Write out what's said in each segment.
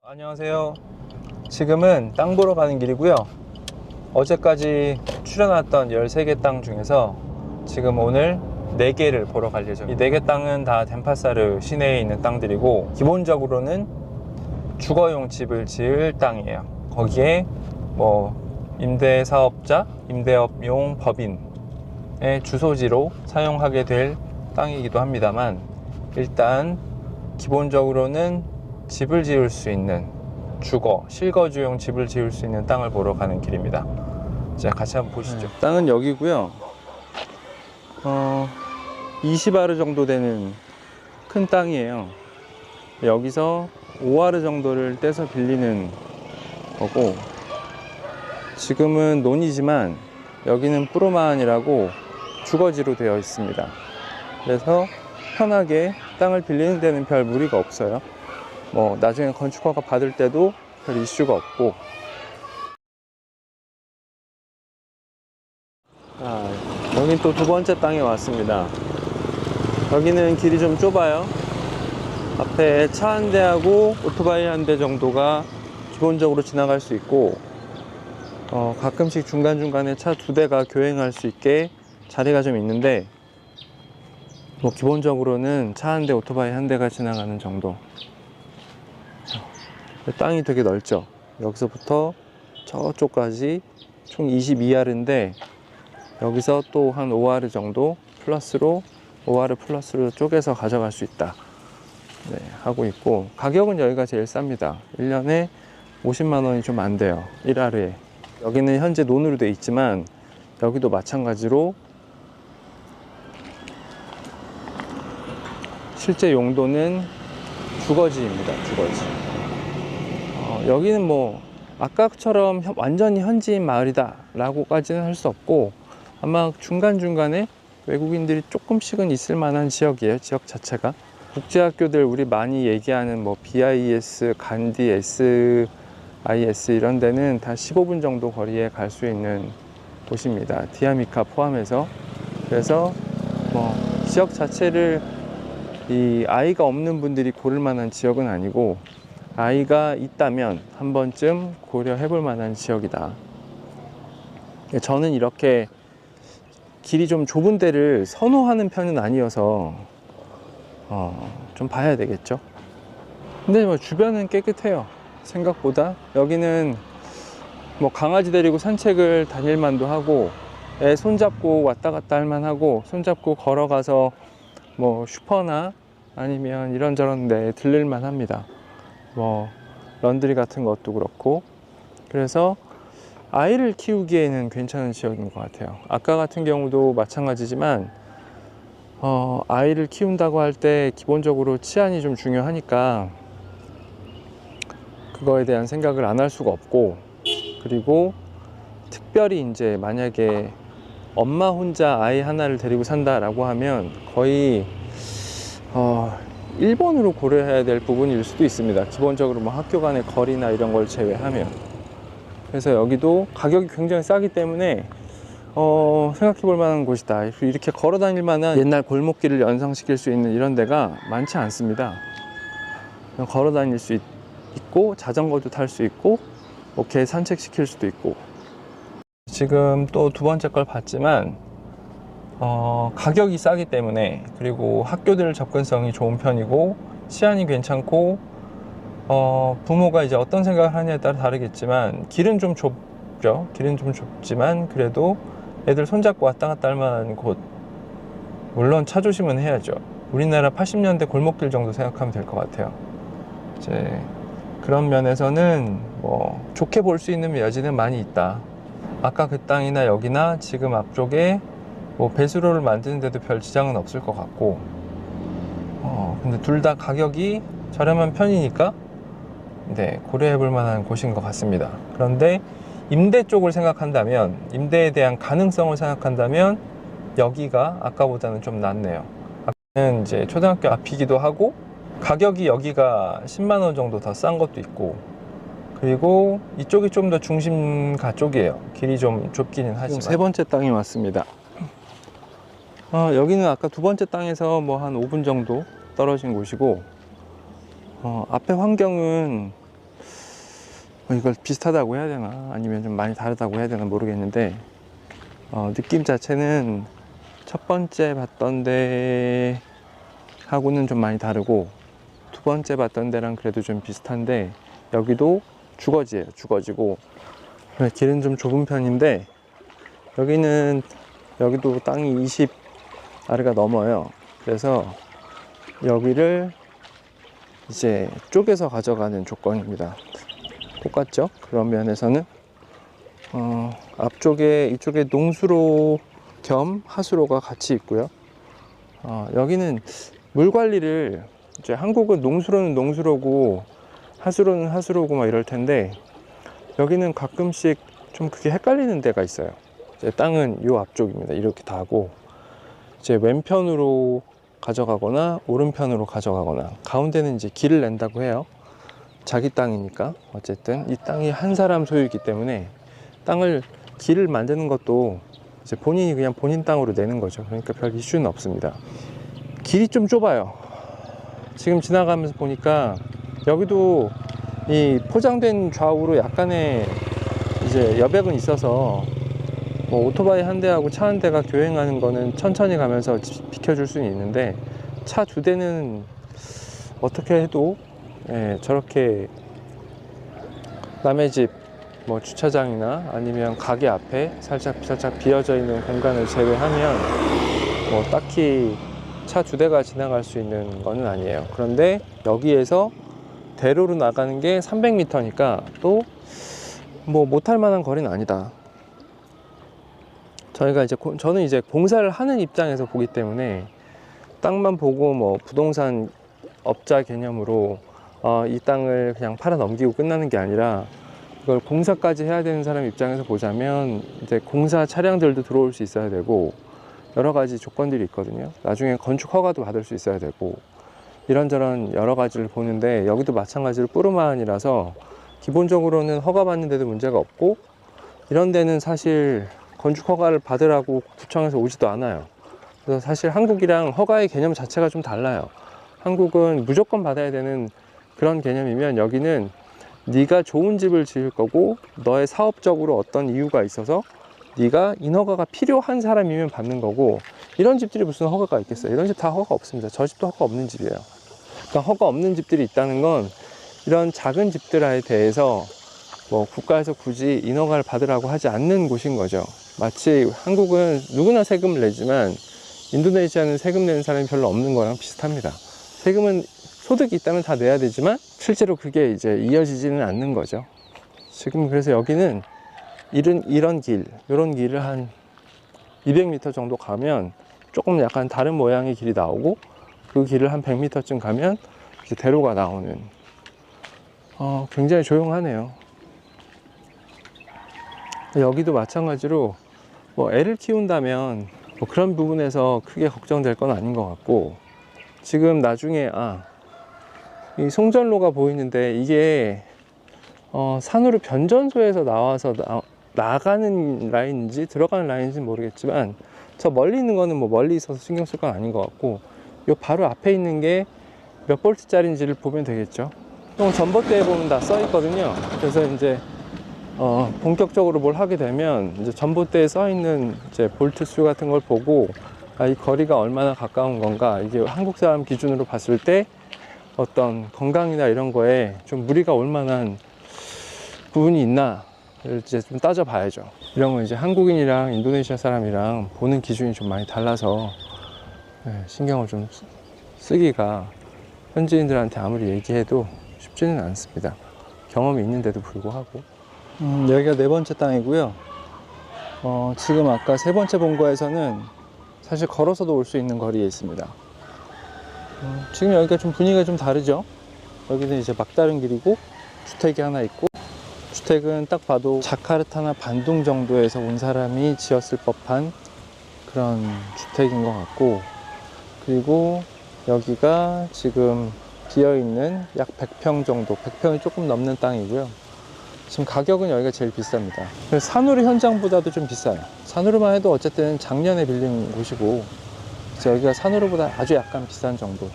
안녕하세요. 지금은 땅 보러 가는 길이고요. 어제까지 출연했던 13개 땅 중에서 지금 오늘 4개를 보러 갈 예정입니다. 이 4개 땅은 다 덴파사르 시내에 있는 땅들이고, 기본적으로는 주거용 집을 지을 땅이에요. 거기에 임대사업자, 임대업용 법인의 주소지로 사용하게 될 땅이기도 합니다만, 일단 기본적으로는 집을 지을 수 있는 실거주용 집을 지을 수 있는 땅을 보러 가는 길입니다. 자, 같이 한번 보시죠. 땅은 여기고요. 20아르 정도 되는 큰 땅이에요. 여기서 5아르 정도를 떼서 빌리는 거고, 지금은 논이지만 여기는 뿌로마안이라고 주거지로 되어 있습니다. 그래서 편하게 땅을 빌리는 데는 별 무리가 없어요. 나중에 건축허가 받을 때도 별 이슈가 없고. 여긴 또 두 번째 땅에 왔습니다. 여기는 길이 좀 좁아요. 앞에 차 한 대하고 오토바이 한 대 정도가 기본적으로 지나갈 수 있고, 가끔씩 중간중간에 차 2대가 교행할 수 있게 자리가 좀 있는데, 기본적으로는 차 한 대, 오토바이 한 대가 지나가는 정도. 땅이 되게 넓죠. 여기서부터 저쪽까지 총 22아르인데, 여기서 또 한 5아르 정도 플러스로 5아르 플러스로 쪼개서 가져갈 수 있다, 하고 있고, 가격은 여기가 제일 쌉니다. 1년에 50만 원이 좀 안 돼요, 1아르에. 여기는 현재 논으로 돼 있지만 여기도 마찬가지로 실제 용도는 주거지입니다. 주거지. 여기는 아까처럼 완전히 현지인 마을이다 라고까지는 할 수 없고, 아마 중간중간에 외국인들이 조금씩은 있을 만한 지역이에요. 지역 자체가. 국제학교들 우리 많이 얘기하는 BIS, 간디, SIS 이런 데는 다 15분 정도 거리에 갈 수 있는 곳입니다. 디아미카 포함해서. 그래서 지역 자체를 이 아이가 없는 분들이 고를 만한 지역은 아니고, 아이가 있다면 한 번쯤 고려해 볼 만한 지역이다. 저는 이렇게 길이 좀 좁은 데를 선호하는 편은 아니어서 좀 봐야 되겠죠. 근데 주변은 깨끗해요. 생각보다. 여기는 강아지 데리고 산책을 다닐 만도 하고, 애 손잡고 왔다 갔다 할 만하고, 손잡고 걸어가서 슈퍼나 아니면 이런저런 데 들릴 만합니다. 런드리 같은 것도 그렇고. 그래서 아이를 키우기에는 괜찮은 지역인 것 같아요. 아까 같은 경우도 마찬가지지만 아이를 키운다고 할 때 기본적으로 치안이 좀 중요하니까 그거에 대한 생각을 안 할 수가 없고, 그리고 특별히 이제 만약에 엄마 혼자 아이 하나를 데리고 산다라고 하면 거의 1번으로 고려해야 될 부분일 수도 있습니다. 기본적으로 학교 간의 거리나 이런 걸 제외하면. 그래서 여기도 가격이 굉장히 싸기 때문에 생각해 볼 만한 곳이다. 이렇게 걸어 다닐 만한 옛날 골목길을 연상시킬 수 있는 이런 데가 많지 않습니다. 그냥 걸어 다닐 수 있고, 자전거도 탈 수 있고, 개 산책시킬 수도 있고. 지금 또 두 번째 걸 봤지만 가격이 싸기 때문에, 그리고 학교들 접근성이 좋은 편이고, 치안이 괜찮고, 부모가 이제 어떤 생각을 하냐에 따라 다르겠지만, 길은 좀 좁죠. 길은 좀 좁지만 그래도 애들 손잡고 왔다 갔다 할 만한 곳. 물론 차 조심은 해야죠. 우리나라 80년대 골목길 정도 생각하면 될 것 같아요. 이제 그런 면에서는 좋게 볼 수 있는 여지는 많이 있다. 아까 그 땅이나 여기나 지금 앞쪽에 배수로를 만드는 데도 별 지장은 없을 것 같고, 근데 둘 다 가격이 저렴한 편이니까 고려해 볼 만한 곳인 것 같습니다. 그런데 임대 쪽을 생각한다면, 임대에 대한 가능성을 생각한다면 여기가 아까보다는 좀 낫네요. 아까는 이제 초등학교 앞이기도 하고, 가격이 여기가 10만 원 정도 더 싼 것도 있고, 그리고 이쪽이 좀 더 중심가 쪽이에요. 길이 좀 좁기는 하지만. 세 번째 땅에 왔습니다. 여기는 아까 두 번째 땅에서 한 5분 정도 떨어진 곳이고, 앞에 환경은 이걸 비슷하다고 해야 되나 아니면 좀 많이 다르다고 해야 되나 모르겠는데 느낌 자체는 첫 번째 봤던 데하고는 좀 많이 다르고 두 번째 봤던 데랑 그래도 좀 비슷한데 여기도 주거지예요. 주거지고 길은 좀 좁은 편인데 여기도 땅이 20 아래가 넘어요. 그래서 여기를 이제 쪼개서 가져가는 조건입니다. 똑같죠? 그런 면에서는 앞쪽에 이쪽에 농수로 겸 하수로가 같이 있고요. 여기는 물 관리를 이제 한국은 농수로는 농수로고 하수로는 하수로고 막 이럴 텐데 여기는 가끔씩 좀 그게 헷갈리는 데가 있어요. 이제 땅은 요 앞쪽입니다. 이렇게 다 하고 이제 왼편으로 가져가거나 오른편으로 가져가거나 가운데는 이제 길을 낸다고 해요. 자기 땅이니까. 어쨌든 이 땅이 한 사람 소유이기 때문에 길을 만드는 것도 이제 본인이 그냥 본인 땅으로 내는 거죠. 그러니까 별 이슈는 없습니다. 길이 좀 좁아요. 지금 지나가면서 보니까 여기도 이 포장된 좌우로 약간의 이제 여백은 있어서 뭐 오토바이 한 대하고 차 한 대가 교행하는 거는 천천히 가면서 비켜줄 수는 있는데 차 두 대는 어떻게 해도 저렇게 남의 집 뭐 주차장이나 아니면 가게 앞에 살짝 비어져 있는 공간을 제외하면 뭐 딱히 차 두 대가 지나갈 수 있는 거는 아니에요. 그런데 여기에서 대로로 나가는 게 300m니까 또 뭐 못할 만한 거리는 아니다. 저는 이제 공사를 하는 입장에서 보기 때문에 땅만 보고 뭐 부동산 업자 개념으로 이 땅을 그냥 팔아 넘기고 끝나는 게 아니라 이걸 공사까지 해야 되는 사람 입장에서 보자면 이제 공사 차량들도 들어올 수 있어야 되고 여러 가지 조건들이 있거든요. 나중에 건축 허가도 받을 수 있어야 되고 이런저런 여러 가지를 보는데 여기도 마찬가지로 뿌르마을이라서 기본적으로는 허가 받는데도 문제가 없고 이런 데는 사실 건축 허가를 받으라고 구청에서 오지도 않아요. 그래서 사실 한국이랑 허가의 개념 자체가 좀 달라요. 한국은 무조건 받아야 되는 그런 개념이면 여기는 네가 좋은 집을 지을 거고 너의 사업적으로 어떤 이유가 있어서 네가 인허가가 필요한 사람이면 받는 거고 이런 집들이 무슨 허가가 있겠어요. 이런 집 다 허가 없습니다. 저 집도 허가 없는 집이에요. 그러니까 허가 없는 집들이 있다는 건 이런 작은 집들에 대해서 뭐 국가에서 굳이 인허가를 받으라고 하지 않는 곳인 거죠. 마치 한국은 누구나 세금을 내지만 인도네시아는 세금 내는 사람이 별로 없는 거랑 비슷합니다. 세금은 소득이 있다면 다 내야 되지만 실제로 그게 이제 이어지지는 않는 거죠. 지금 그래서 여기는 이런 길을 한 200m 정도 가면 조금 약간 다른 모양의 길이 나오고 그 길을 한 100m쯤 가면 이제 대로가 나오는 굉장히 조용하네요. 여기도 마찬가지로 뭐 애를 키운다면 뭐 그런 부분에서 크게 걱정될 건 아닌 것 같고 지금 나중에 이 송전로가 보이는데 이게 산후로 변전소에서 나와서 나가는 라인인지 들어가는 라인인지 모르겠지만 저 멀리 있는 거는 뭐 멀리 있어서 신경 쓸 건 아닌 것 같고 요 바로 앞에 있는 게 몇 볼트짜리인지를 보면 되겠죠. 전봇대에 보면 다 써 있거든요. 그래서 이제 본격적으로 뭘 하게 되면 이제 전봇대에 써 있는 이제 볼트 수 같은 걸 보고 이 거리가 얼마나 가까운 건가, 이게 한국 사람 기준으로 봤을 때 어떤 건강이나 이런 거에 좀 무리가 올 만한 부분이 있나 이제 좀 따져 봐야죠. 이런 건 이제 한국인이랑 인도네시아 사람이랑 보는 기준이 좀 많이 달라서 신경을 좀 쓰기가 현지인들한테 아무리 얘기해도 쉽지는 않습니다. 경험이 있는데도 불구하고. 여기가 네 번째 땅이고요. 지금 아까 세 번째 본 거에서는 사실 걸어서도 올 수 있는 거리에 있습니다. 지금 여기가 좀 분위기가 좀 다르죠. 여기는 이제 막다른 길이고 주택이 하나 있고, 주택은 딱 봐도 자카르타나 반둥 정도에서 온 사람이 지었을 법한 그런 주택인 것 같고, 그리고 여기가 지금 비어있는 약 100평 정도, 100평이 조금 넘는 땅이고요. 지금 가격은 여기가 제일 비쌉니다. 산후로 현장보다도 좀 비싸요. 산후로만 해도 어쨌든 작년에 빌린 곳이고, 여기가 산후로보다 아주 약간 비싼 정도에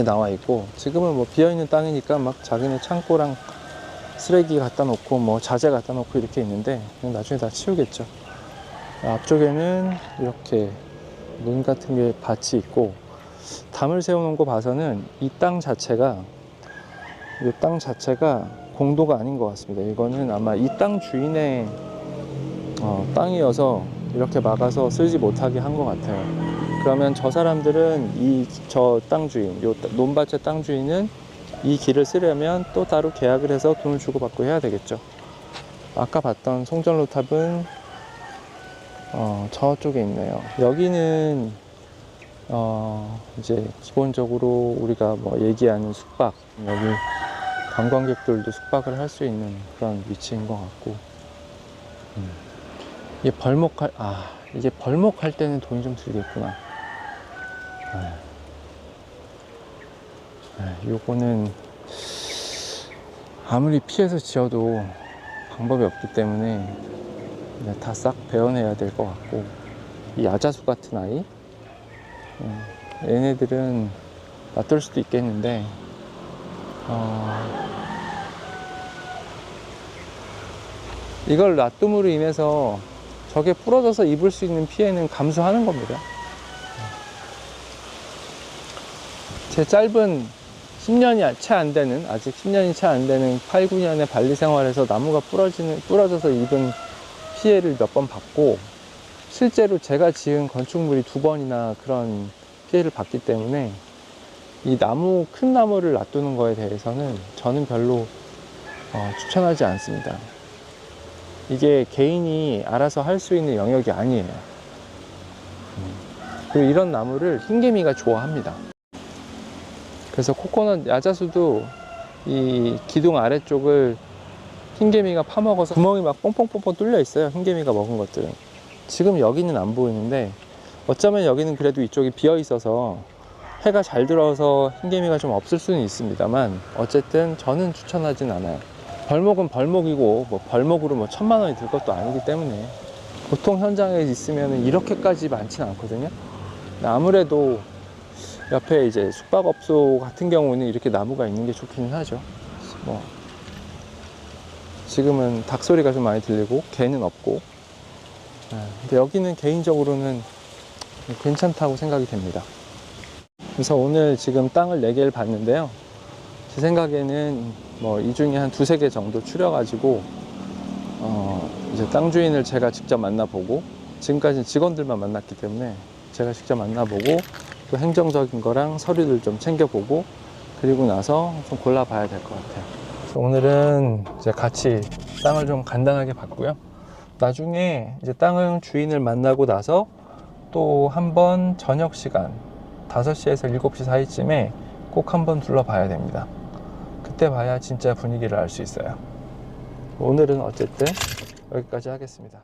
나와 있고, 지금은 뭐 비어있는 땅이니까 막 자기네 창고랑 쓰레기 갖다 놓고 뭐 자재 갖다 놓고 이렇게 있는데 그냥 나중에 다 치우겠죠. 앞쪽에는 이렇게 논 같은 게 밭이 있고, 담을 세워놓은 거 봐서는 이 땅 자체가 공도가 아닌 것 같습니다. 이거는 아마 이 땅 주인의 땅이어서 이렇게 막아서 쓰지 못하게 한 것 같아요. 그러면 저 사람들은 저 땅 주인, 요 논밭의 땅 주인은 이 길을 쓰려면 또 따로 계약을 해서 돈을 주고 받고 해야 되겠죠. 아까 봤던 송전로탑은 저쪽에 있네요. 여기는 이제 기본적으로 우리가 뭐 얘기하는 숙박, 여기 관광객들도 숙박을 할 수 있는 그런 위치인 것 같고, 이게 이게 벌목할 때는 돈이 좀 들겠구나. 요거는 아무리 피해서 지어도 방법이 없기 때문에 다 싹 베어내야 될 것 같고, 이 야자수 같은 아이, 얘네들은 놔둘 수도 있겠는데 이걸 놔둠으로 인해서 저게 부러져서 입을 수 있는 피해는 감소하는 겁니다. 제 짧은 10년이 채 안 되는, 아직 10년이 채 안 되는 8, 9년의 발리 생활에서 나무가 부러져서 입은 피해를 몇 번 봤고, 실제로 제가 지은 건축물이 2번이나 그런 피해를 봤기 때문에 이 큰 나무를 놔두는 거에 대해서는 저는 별로 추천하지 않습니다. 이게 개인이 알아서 할 수 있는 영역이 아니에요. 그리고 이런 나무를 흰개미가 좋아합니다. 그래서 코코넛 야자수도 이 기둥 아래쪽을 흰개미가 파먹어서 구멍이 막 뻥뻥뻥뻥 뚫려 있어요. 흰개미가 먹은 것들은. 지금 여기는 안 보이는데 어쩌면 여기는 그래도 이쪽이 비어 있어서 해가 잘 들어서 흰개미가 좀 없을 수는 있습니다만, 어쨌든 저는 추천하진 않아요. 벌목은 벌목이고 뭐 벌목으로 뭐 1000만 원이 들 것도 아니기 때문에 보통 현장에 있으면 이렇게까지 많지는 않거든요. 아무래도 옆에 이제 숙박업소 같은 경우는 이렇게 나무가 있는 게 좋기는 하죠. 뭐 지금은 닭 소리가 좀 많이 들리고 개는 없고, 근데 여기는 개인적으로는 괜찮다고 생각이 됩니다. 그래서 오늘 지금 땅을 4개를 봤는데요, 제 생각에는 뭐 이 중에 한 2-3개 정도 추려가지고 이제 땅 주인을 제가 직접 만나보고, 지금까지는 직원들만 만났기 때문에 제가 직접 만나보고 또 행정적인 거랑 서류들 좀 챙겨보고 그리고 나서 좀 골라봐야 될 것 같아요. 그래서 오늘은 이제 같이 땅을 좀 간단하게 봤고요. 나중에 이제 땅 주인을 만나고 나서 또 한번 저녁 시간 5시에서 7시 사이쯤에 꼭 한번 둘러봐야 됩니다. 그때 봐야 진짜 분위기를 알 수 있어요. 오늘은 어쨌든 여기까지 하겠습니다.